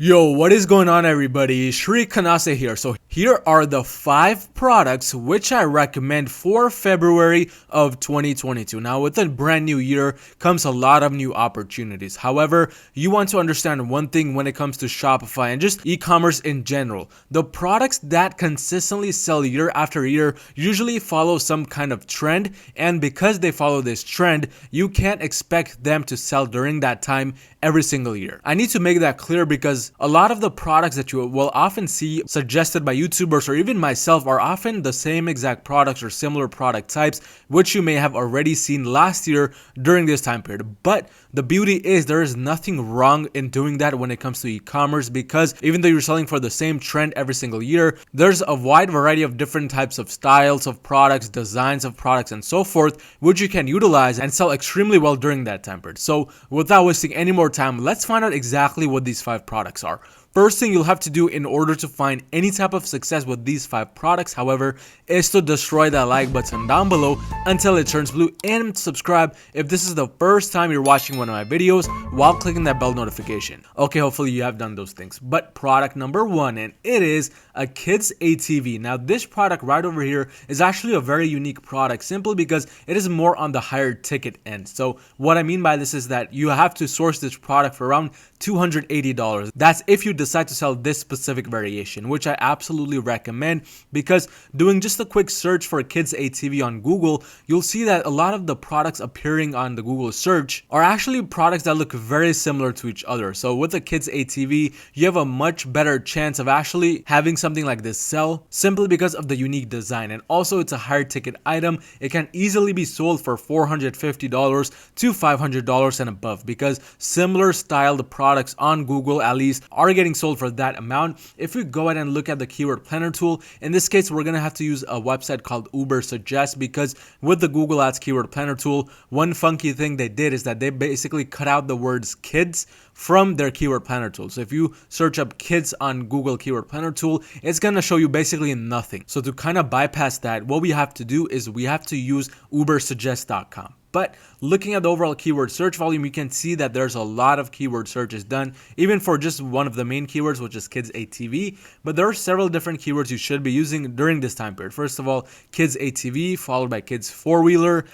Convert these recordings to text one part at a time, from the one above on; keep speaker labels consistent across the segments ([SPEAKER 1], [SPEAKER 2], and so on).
[SPEAKER 1] Yo, what is going on everybody? Shri Kanase here. So here are the 5 products which I recommend for February of 2022. Now with a brand new year comes a lot of new opportunities. However, you want to understand one thing when it comes to Shopify and just e-commerce in general. The products that consistently sell year after year usually follow some kind of trend, and because they follow this trend, you can't expect them to sell during that time every single year. I need to make that clear because a lot of the products that you will often see suggested by YouTubers or even myself are often the same exact products or similar product types which you may have already seen last year during this time period. But the beauty is there is nothing wrong in doing that when it comes to e-commerce, because even though you're selling for the same trend every single year, there's a wide variety of different types of styles of products, designs of products, and so forth, which you can utilize and sell extremely well during that time period. So without wasting any more time, let's find out exactly what these 5 products are. First thing you'll have to do in order to find any type of success with these 5 products, however, is to destroy that like button down below until it turns blue, and subscribe if this is the first time you're watching one of my videos, while clicking that bell notification. Okay, hopefully you have done those things. But product number 1, and it is a kids ATV. Now this product right over here is actually a very unique product simply because it is more on the higher ticket end. So what I mean by this is that you have to source this product for around $280. That's if you decide to sell this specific variation, which I absolutely recommend, because doing just a quick search for kids ATV on Google, you'll see that a lot of the products appearing on the Google search are actually products that look very similar to each other. So with a kids ATV, you have a much better chance of actually having something like this sell simply because of the unique design, and also it's a higher ticket item. It can easily be sold for $450 to $500 and above, because similar styled products on Google at least are getting sold for that amount. If we go ahead and look at the keyword planner tool, in this case we're gonna have to use a website called Ubersuggest, because with the Google Ads keyword planner tool, one funky thing they did is that they basically cut out the words kids from their keyword planner tool. So if you search up kids on Google keyword planner tool, it's gonna show you basically nothing. So to kind of bypass that, what we have to do is we have to use ubersuggest.com. But looking at the overall keyword search volume, you can see that there's a lot of keyword searches done, even for just one of the main keywords, which is kids ATV. But there are several different keywords you should be using during this time period. First of all, kids ATV, followed by kids four-wheeler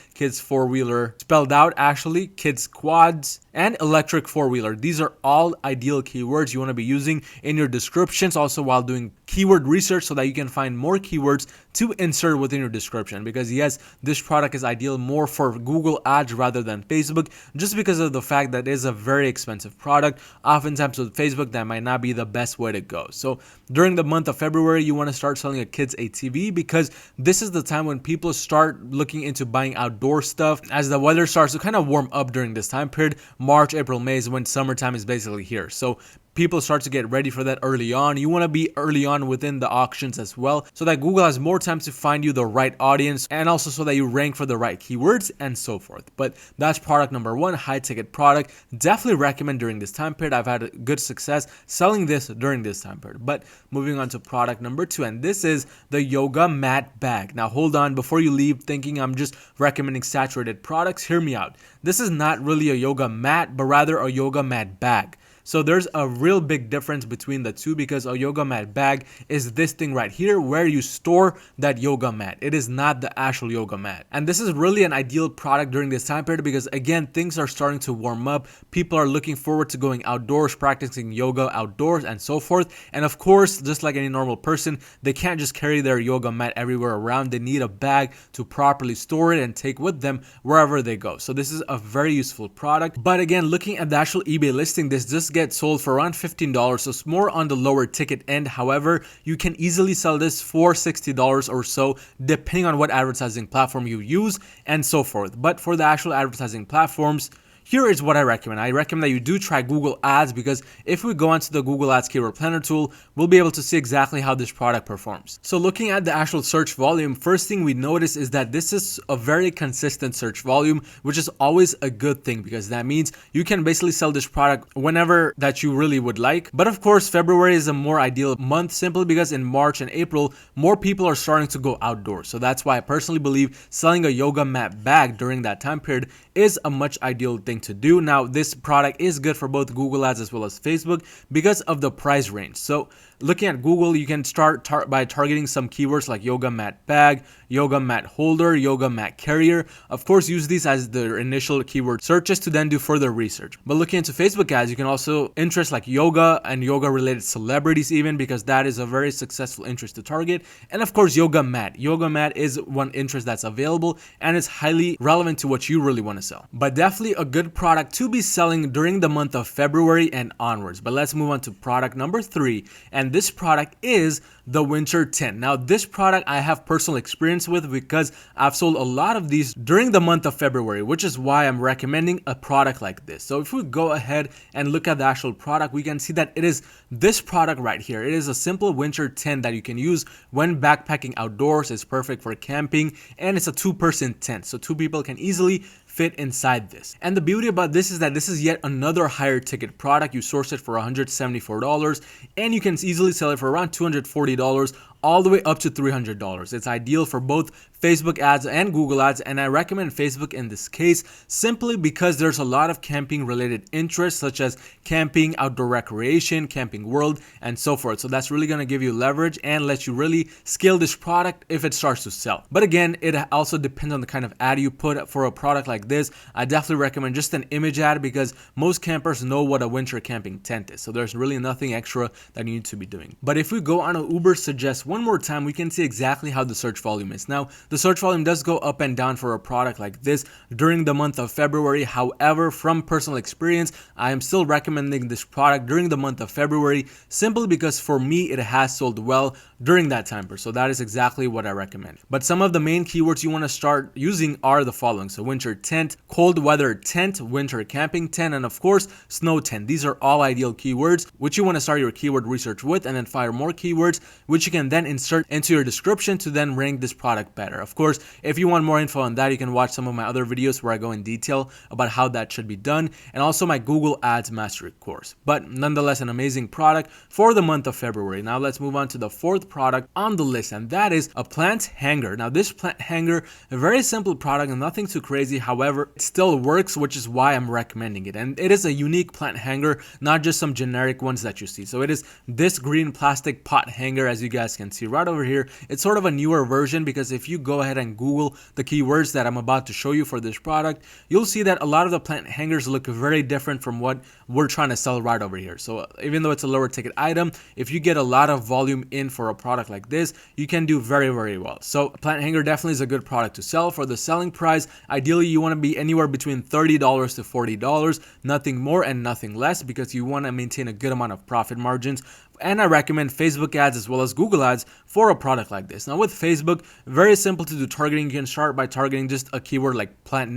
[SPEAKER 1] spelled out actually, kids quads, and electric four-wheeler. These are all ideal keywords you want to be using in your descriptions, also while doing keyword research, so that you can find more keywords to insert within your description. Because yes, this product is ideal more for Google Ads rather than Facebook, just because of the fact that it is a very expensive product. Oftentimes with Facebook, that might not be the best way to go. So during the month of February, you want to start selling a kids ATV, because this is the time when people start looking into buying outdoor stuff as the weather starts to kind of warm up during this time period. March, April, May is when summertime is basically here. So people start to get ready for that early on. You want to be early on within the auctions as well, so that Google has more time to find you the right audience, and also so that you rank for the right keywords and so forth. But that's product number 1, high ticket product. Definitely recommend during this time period. I've had good success selling this during this time period. But moving on to product number 2, and this is the yoga mat bag. Now hold on, before you leave thinking I'm just recommending saturated products, hear me out. This is not really a yoga mat, but rather a yoga mat bag. So there's a real big difference between the two, because a yoga mat bag is this thing right here where you store that yoga mat. It is not the actual yoga mat. And this is really an ideal product during this time period, because again, things are starting to warm up. People are looking forward to going outdoors, practicing yoga outdoors and so forth. And of course, just like any normal person, they can't just carry their yoga mat everywhere around. They need a bag to properly store it and take with them wherever they go. So this is a very useful product. But again, looking at the actual eBay listing, this just gets sold for around $15, so it's more on the lower ticket end. However, you can easily sell this for $60 or so, depending on what advertising platform you use and so forth. But for the actual advertising platforms, here is what I recommend. I recommend that you do try Google Ads, because if we go onto the Google Ads keyword planner tool, we'll be able to see exactly how this product performs. So looking at the actual search volume, first thing we notice is that this is a very consistent search volume, which is always a good thing, because that means you can basically sell this product whenever that you really would like. But of course, February is a more ideal month, simply because in March and April, more people are starting to go outdoors. So that's why I personally believe selling a yoga mat bag during that time period is a much ideal thing to do. Now, this product is good for both Google Ads as well as Facebook because of the price range. So looking at Google, you can start by targeting some keywords like yoga mat bag, yoga mat holder, yoga mat carrier. Of course, use these as the initial keyword searches to then do further research. But looking into Facebook ads, you can also interest like yoga and yoga related celebrities even, because that is a very successful interest to target. And of course, yoga mat. Yoga mat is one interest that's available and it's highly relevant to what you really want to sell. But definitely a good product to be selling during the month of February and onwards. But let's move on to product number 3. And this product is the winter tent. Now, this product I have personal experience with because I've sold a lot of these during the month of February, which is why I'm recommending a product like this. So if we go ahead and look at the actual product, we can see that it is this product right here. It is a simple winter tent that you can use when backpacking outdoors. It's perfect for camping, and it's a 2-person tent, so 2 people can easily fit inside this. And the beauty about this is that this is yet another higher ticket product. You source it for $174 and you can easily sell it for around $240 all the way up to $300. It's ideal for both Facebook ads and Google ads, and I recommend Facebook in this case simply because there's a lot of camping related interests such as camping, outdoor recreation, camping world, and so forth. So that's really going to give you leverage and let you really scale this product if it starts to sell. But again, it also depends on the kind of ad you put for a product like this. I definitely recommend just an image ad because most campers know what a winter camping tent is. So there's really nothing extra that you need to be doing. But if we go on a Uber Suggest one more time, we can see exactly how the search volume is. Now, the search volume does go up and down for a product like this during the month of February. However, from personal experience, I am still recommending this product during the month of February simply because for me, it has sold well during that time period. So that is exactly what I recommend. But some of the main keywords you want to start using are the following. So winter tent, cold weather tent, winter camping tent, and of course, snow tent. These are all ideal keywords which you want to start your keyword research with, and then fire more keywords which you can then insert into your description to then rank this product better. Of course, if you want more info on that, you can watch some of my other videos where I go in detail about how that should be done, and also my Google Ads Mastery course. But nonetheless, an amazing product for the month of February. Now let's move on to the 4th product on the list, and that is a plant hanger. Now this plant hanger, a very simple product and nothing too crazy. However, it still works, which is why I'm recommending it. And it is a unique plant hanger, not just some generic ones that you see. So it is this green plastic pot hanger, as you guys can see right over here. It's sort of a newer version because if you go ahead and Google the keywords that I'm about to show you for this product, you'll see that a lot of the plant hangers look very different from what we're trying to sell right over here. So even though it's a lower ticket item, if you get a lot of volume in for a product like this, you can do very, very well. So a plant hanger definitely is a good product to sell. For the selling price, ideally you want to be anywhere between $30 to $40, nothing more and nothing less, because you want to maintain a good amount of profit margins. And I recommend Facebook ads as well as Google ads for a product like this. Now with Facebook, very simple to do targeting. You can start by targeting just a keyword like plant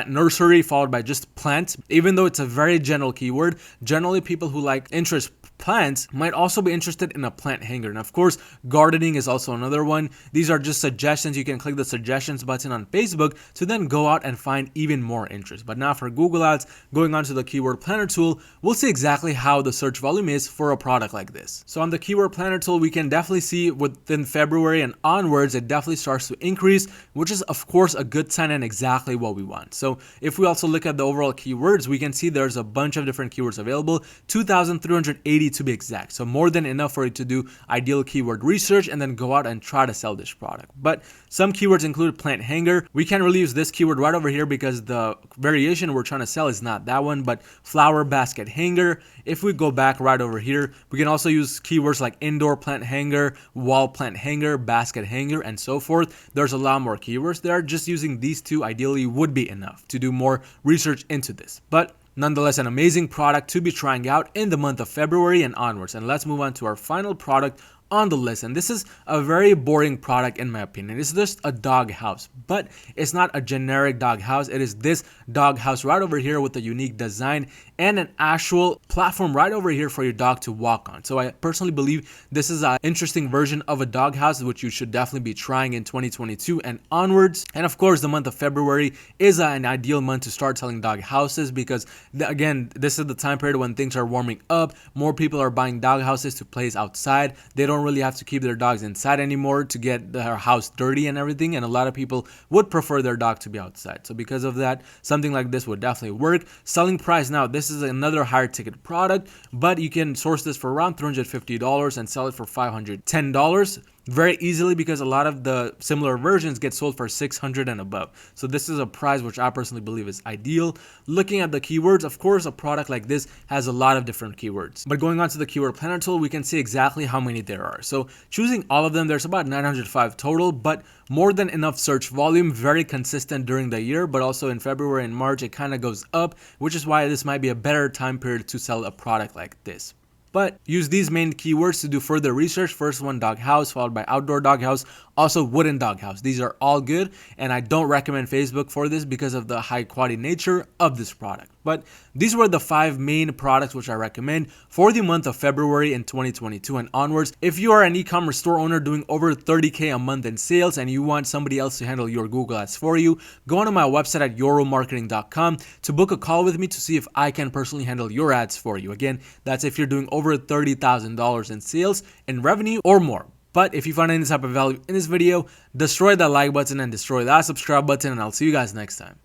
[SPEAKER 1] nursery followed by just plant. Even though it's a very general keyword, generally people who like interest plants might also be interested in a plant hanger. And of course, gardening is also another one. These are just suggestions. You can click the suggestions button on Facebook to then go out and find even more interest. But now for Google ads, going on to the keyword planner tool, we'll see exactly how the search volume is for a product like this. So on the keyword planner tool, we can definitely see within February and onwards, it definitely starts to increase, which is of course a good sign and exactly what we want. So if we also look at the overall keywords, we can see there's a bunch of different keywords available, 2,380 to be exact. So more than enough for you to do ideal keyword research and then go out and try to sell this product. But some keywords include plant hanger. We can't really use this keyword right over here because the variation we're trying to sell is not that one, but flower basket hanger. If we go back right over here, we can also use keywords like indoor plant hanger, wall plant hanger, basket hanger, and so forth. There's a lot more keywords there. Just using these two ideally would be enough to do more research into this. But nonetheless, an amazing product to be trying out in the month of February and onwards. And let's move on to our final product on the list. And this is a very boring product in my opinion. It's just a dog house, but it's not a generic dog house. It is this dog house right over here with a unique design and an actual platform right over here for your dog to walk on. So I personally believe this is an interesting version of a dog house, which you should definitely be trying in 2022 and onwards. And of course, the month of February is an ideal month to start selling dog houses because again, this is the time period when things are warming up. More people are buying dog houses to place outside. They don't really have to keep their dogs inside anymore to get their house dirty and everything, and a lot of people would prefer their dog to be outside. So because of that, something like this would definitely work. Selling price, now this is another higher ticket product, but you can source this for around $350 and sell it for $510 very easily, because a lot of the similar versions get sold for $600 and above. So this is a price which I personally believe is ideal. Looking at the keywords, of course, a product like this has a lot of different keywords. But going on to the keyword planner tool, we can see exactly how many there are. So choosing all of them, there's about 905 total, but more than enough search volume, very consistent during the year, but also in February and March, it kind of goes up, which is why this might be a better time period to sell a product like this. But use these main keywords to do further research. First one, doghouse, followed by outdoor doghouse, also wooden doghouse. These are all good, and I don't recommend Facebook for this because of the high quality nature of this product. But these were the 5 main products which I recommend for the month of February in 2022 and onwards. If you are an e-commerce store owner doing over 30K a month in sales and you want somebody else to handle your Google ads for you, go onto my website at yoromarketing.com to book a call with me to see if I can personally handle your ads for you. Again, that's if you're doing over $30,000 in sales and revenue or more. But if you found any type of value in this video, destroy that like button and destroy that subscribe button, and I'll see you guys next time.